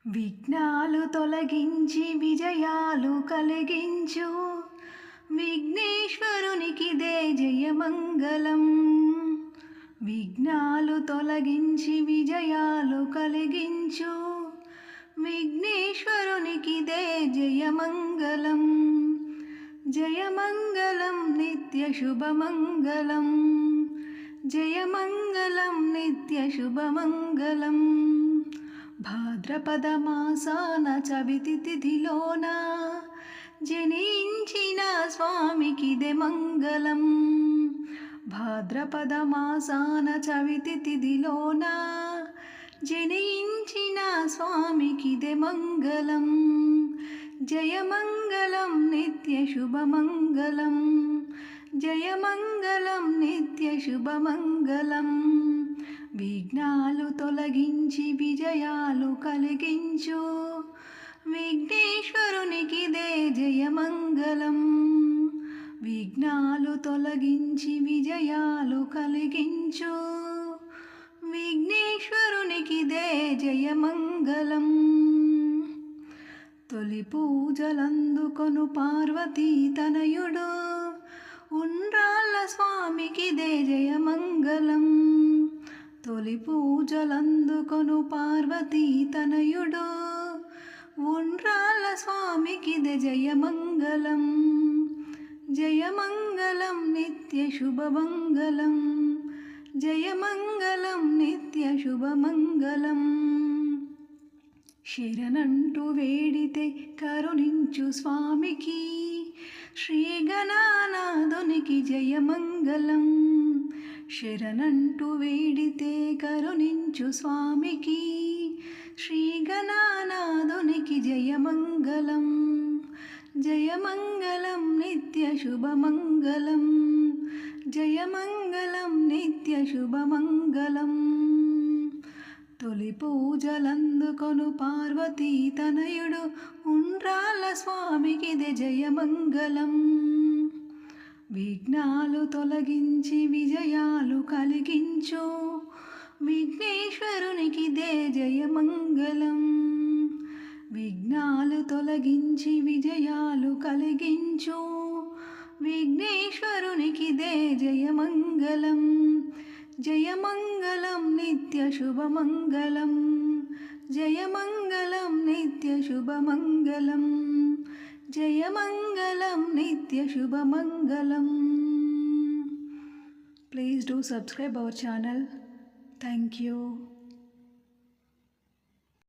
విఘ్నాలు తొలగించి విజయాలు కలిగించు విఘ్నేశ్వరునికిదే జయమంగళం. విఘ్నాలు తొలగించి విజయాలు కలిగించు విఘ్నేశ్వరునికిదే జయమంగళం. జయమంగళం నిత్య శుభమంగళం. జయమంగళం నిత్య శుభమంగళం. భాద్రపద మాసాన చవితి తిథిలోన జనించిన స్వామికిదే మంగళం. భాద్రపద మాసాన చవితి తిథిలోన జనించిన స్వామికిదే మంగళం. జయమంగళం నిత్య శుభమంగళం. జయమంగళం నిత్య శుభమంగళం. విఘ్నాలు తొలగించి విజయాలు కలిగించు విఘ్నేశ్వరునికిదే జయమంగళం. విఘ్నాలు తొలగించి విజయాలు కలిగించు విఘ్నేశ్వరునికిదే జయమంగళం. తొలి పూజలందుకొను పార్వతీ తనయుడు ఉండ్రాళ్ళ స్వామికిదే జయమంగళం. తొలి పూజలందుకొను పార్వతీ తనయుడు ఉండ్రాళ్ళ స్వామికిదే జయమంగళం. జయమంగళం నిత్య శుభమంగళం. జయమంగళం నిత్య శుభమంగళం. శరణంటూ వేడితే కరుణించు స్వామికి శ్రీ గణనాథునికి జయమంగళం. శరణంటూ వేడితే కరుణించు స్వామికి శ్రీ గణనాథునికి జయమంగళం. జయమంగళం నిత్య శుభమంగళం. జయమంగళం నిత్య శుభమంగళం. తొలి పూజలందుకొను పార్వతీ తనయుడు ఉండ్రాళ్ళ స్వామికిదే జయమంగళం. విఘ్నాలు తొలగించి విజయాలు కలిగించు విఘ్నేశ్వరునికిదే జయమంగళం. విఘ్నాలు తొలగించి విజయాలు కలిగించు విఘ్నేశ్వరునికిదే జయమంగళం. జయమంగళం నిత్య శుభమంగళం. జయమంగళం నిత్య శుభమంగళం. జయమంగళం నిత్య శుభమంగళం. Please do subscribe our channel. Thank you.